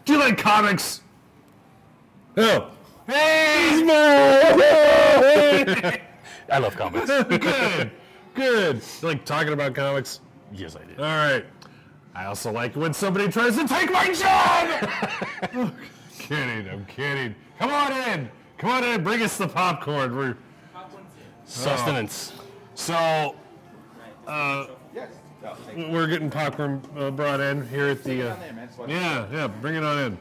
Do you like comics? Oh. Hey! I love comics. Good. Good. You like talking about comics? Yes, I do. All right. I also like when somebody tries to take my job! I'm kidding. Come on in. Come on in. Bring us the popcorn. Sustenance. So, we're getting popcorn brought in here at the... yeah, bring it on in.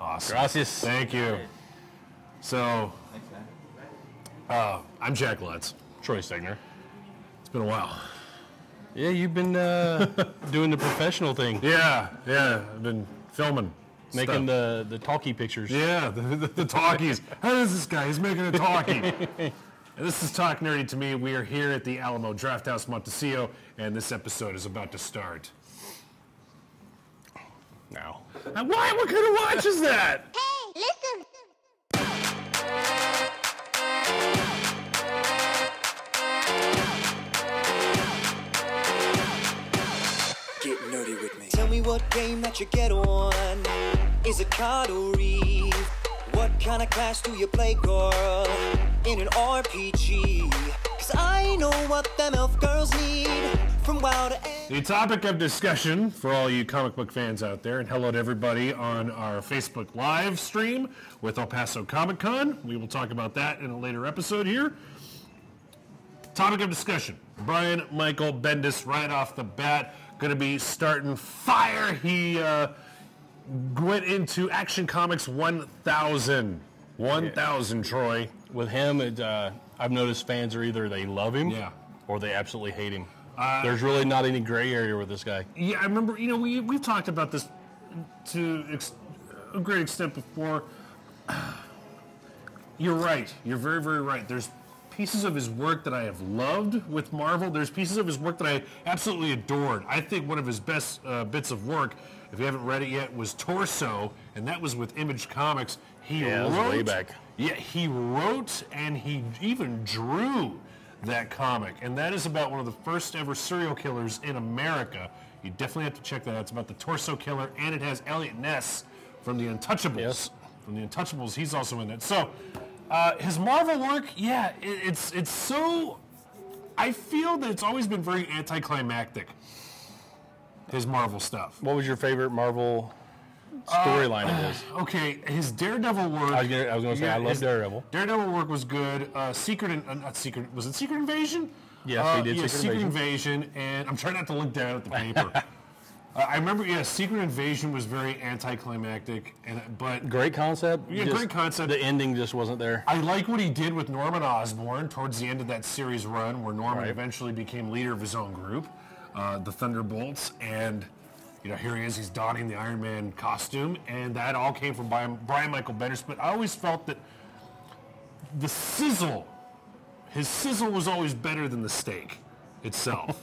Awesome. Gracias. Thank you. So, I'm Jack Lutz. Troy Stegner. It's been a while. Yeah, you've been doing the professional thing. Yeah, I've been filming. Making the talkie pictures. Yeah, the talkies. How is this guy? He's making a talkie. And this is Talk Nerdy to Me. We are here at the Alamo Drafthouse Montecillo, and this episode is about to start. Now. Why? What kind of watch is that? Hey, listen! Get nerdy with me. Tell me what game that you get on. Is it card or read? What kind of class do you play, girl? In an RPG? Cause I know what them elf girls need. From WoW to... The topic of discussion for all you comic book fans out there, and hello to everybody on our Facebook live stream with El Paso Comic Con. We will talk about that in a later episode here. Topic of discussion. Brian Michael Bendis right off the bat. Going to be starting fire. He went into Action Comics 1000. 1000, Troy. With him, I've noticed fans are either they love him or they absolutely hate him. There's really not any gray area with this guy. Yeah, I remember, we've talked about this to a great extent before. You're right. You're very, very right. There's pieces of his work that I have loved with Marvel. There's pieces of his work that I absolutely adored. I think one of his best bits of work, if you haven't read it yet, was Torso, and that was with Image Comics. He wrote, that was way back. Yeah, he wrote and he even drew that comic, and that is about one of the first ever serial killers in America. You definitely have to check that out. It's about the Torso Killer, and it has Elliot Ness from the Untouchables. Yes. From the Untouchables, he's also in it. So, his Marvel work, it's so... I feel that it's always been very anticlimactic, his Marvel stuff. What was your favorite Marvel storyline of his? Okay, his Daredevil work... I was going to say, I love Daredevil. Daredevil work was good. Was it Secret Invasion? Yes, he did yeah, Secret Invasion, and I'm trying not to look down at the paper. I remember, Secret Invasion was very anticlimactic, but... Great concept. Yeah, great concept. The ending just wasn't there. I like what he did with Norman Osborn towards the end of that series run, where Norman eventually became leader of his own group, the Thunderbolts, and... here he is, he's donning the Iron Man costume, and that all came from Brian Michael Bendis, but I always felt that the sizzle, his sizzle was always better than the steak itself.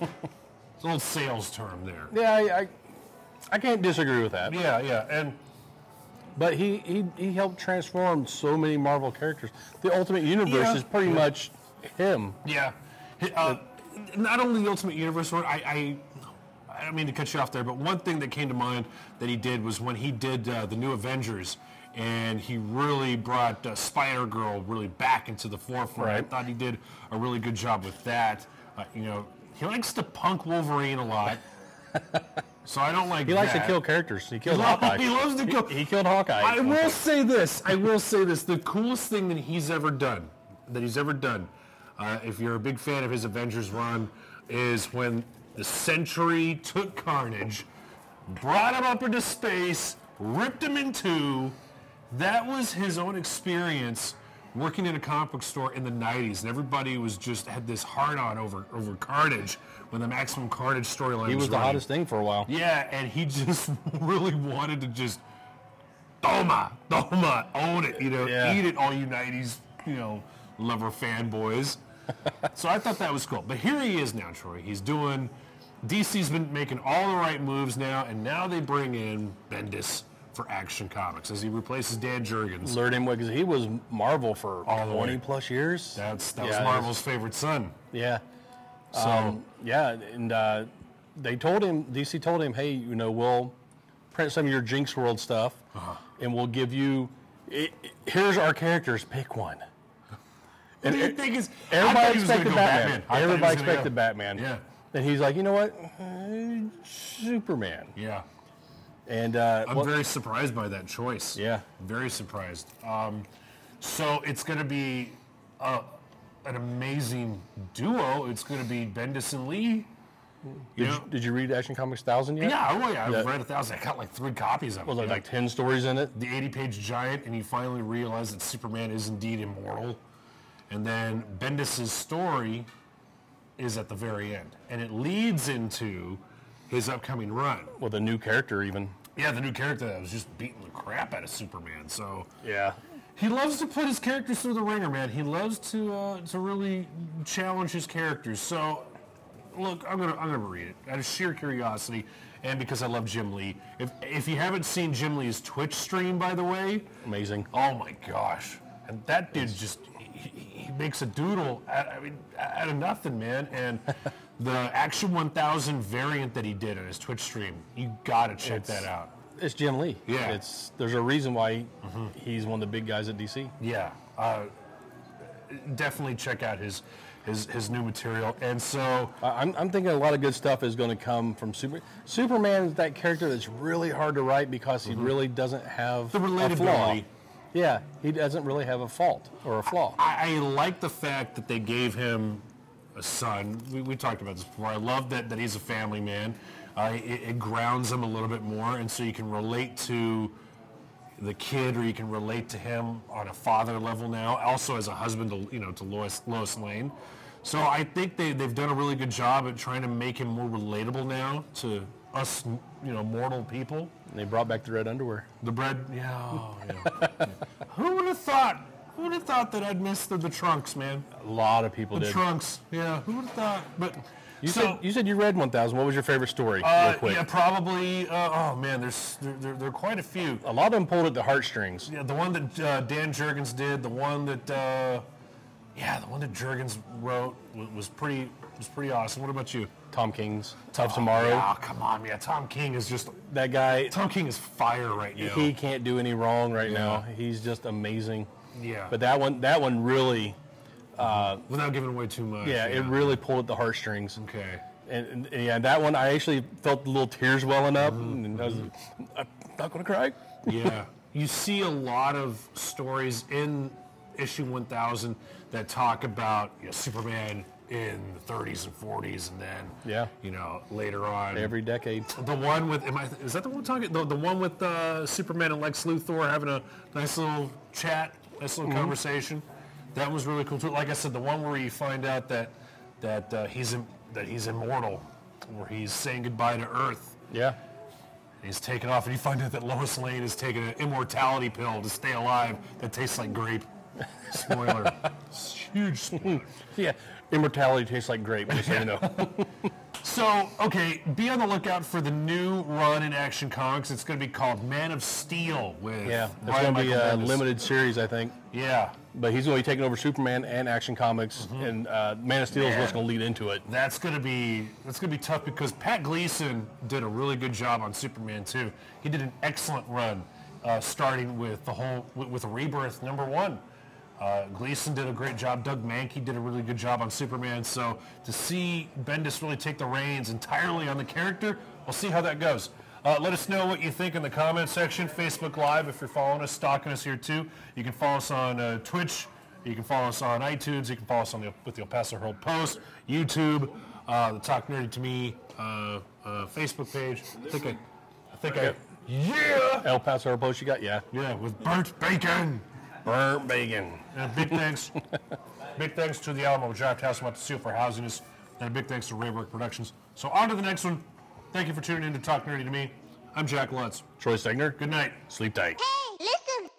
It's an old sales term there. Yeah, I can't disagree with that. Yeah, But he helped transform so many Marvel characters. The Ultimate Universe is pretty much him. Yeah. Not only the Ultimate Universe one, I don't mean to cut you off there, but one thing that came to mind that he did was when he did the New Avengers, and he really brought Spider-Girl really back into the forefront. Right. I thought he did a really good job with that. He likes to punk Wolverine a lot, so I don't like He likes to kill characters. He killed Hawkeye. He loves to kill. He killed Hawkeye. I will say this. The coolest thing that he's ever done, if you're a big fan of his Avengers run, is when the Sentry took Carnage, brought him up into space, ripped him in two. That was his own experience working in a comic book store in the 90s, and everybody was just had this hard-on over Carnage when the Maximum Carnage storyline was He was the running. hottest thing for a while. Yeah, and he just really wanted to just Toma, own it, eat it, all you 90s, lover fanboys. So I thought that was cool. But here he is now, Troy. DC's been making all the right moves now, and now they bring in Bendis for Action Comics as he replaces Dan Jurgens. Lured him because he was Marvel for All the 20 way. plus years. That was Marvel's favorite son. Yeah. So and DC told him, hey, we'll print some of your Jinx World stuff, and we'll give you. Here's our characters. Pick one. And the thing is, everybody expected Batman. Everybody expected Batman. Yeah. And he's like, you know what? Superman. Yeah. And I'm very surprised by that choice. Yeah. Very surprised. So it's going to be an amazing duo. It's going to be Bendis and Lee. Did you read Action Comics 1000 yet? Yeah, I've read 1,000. I got like 3 copies of it. Was there like 10 stories in it? The 80-page giant, and you finally realize that Superman is indeed immortal. And then Bendis' story is at the very end. And it leads into his upcoming run. With a new character even. Yeah, the new character that was just beating the crap out of Superman. So yeah. He loves to put his characters through the ringer, man. He loves to really challenge his characters. So, look, I'm gonna read it out of sheer curiosity, and because I love Jim Lee. If you haven't seen Jim Lee's Twitch stream, by the way, amazing. Oh my gosh, and that dude just he makes a doodle out of nothing, man. And the Action 1000 variant that he did on his Twitch stream, you gotta check that out. It's Jim Lee. Yeah. There's a reason why he's one of the big guys at DC. Yeah. Definitely check out his new material. And so I'm thinking a lot of good stuff is going to come from Superman. Superman is that character that's really hard to write because he really doesn't have the a relatability. flaw. Yeah, he doesn't really have a fault or a flaw. I like the fact that they gave him a son. We talked about this before. I love that he's a family man. It grounds him a little bit more, and so you can relate to the kid, or you can relate to him on a father level now. Also, as a husband, to Lois Lane. So I think they've done a really good job at trying to make him more relatable now to us, mortal people. And they brought back the red underwear. The bread, yeah. Who would have thought? Who would have thought that I'd miss the trunks, man? A lot of people did. The trunks, yeah. Who would have thought? But. You said you read 1000. What was your favorite story? Real quick. Yeah, probably. Oh man, there are quite a few. A lot of them pulled at the heartstrings. Yeah, the one that Dan Jurgens did, the one that Jurgens wrote was pretty awesome. What about you? Tom King's Tough Tomorrow. Yeah, come on, yeah. Tom King is just that guy. Tom King is fire right now. He can't do any wrong right now. He's just amazing. Yeah. But that one really. Without giving away too much. Yeah, it really pulled at the heartstrings. Okay. And yeah, that one I actually felt the little tears welling up, and I was I'm not going to cry. Yeah. You see a lot of stories in issue 1000 that talk about Superman in the 30s and 40s, and then later on every decade. The one with is that the one talking the one with Superman and Lex Luthor having a nice little chat, nice little conversation. That was really cool too. Like I said, the one where you find out that he's immortal, where he's saying goodbye to Earth. Yeah. And he's taken off, and you find out that Lois Lane is taking an immortality pill to stay alive that tastes like grape. Spoiler. Huge spoiler. Yeah. Immortality tastes like grape, just so you know. So, okay, be on the lookout for the new run in Action Comics. It's going to be called Man of Steel with it's going to be a limited series, I think. Yeah. But he's going to be taking over Superman and Action Comics, and Man of Steel is what's going to lead into it. That's going to be tough because Pat Gleason did a really good job on Superman too. He did an excellent run, starting with with Rebirth #1. Gleason did a great job. Doug Mankey did a really good job on Superman. So to see Bendis really take the reins entirely on the character, we'll see how that goes. Let us know what you think in the comment section. Facebook Live, if you're following us, stalking us here too. You can follow us on Twitch. You can follow us on iTunes. You can follow us on with the El Paso Herald Post, YouTube, the Talk Nerdy to Me Facebook page. I think yeah. El Paso Herald Post, you got with burnt bacon. Burnt bacon. And big thanks to the Alamo Draft House Montecito for housing us, and a big thanks to Raywork Productions. So on to the next one. Thank you for tuning in to Talk Nerdy to Me. I'm Jack Lutz. Troy Stegner. Good night. Sleep tight. Hey, listen.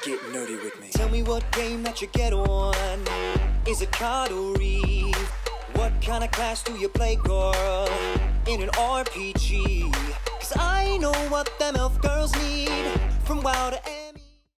Get nerdy with me. Tell me what game that you get on. Is it card or read? What kind of class do you play, girl, in an RPG? 'Cause I know what them elf girls need. From WoW to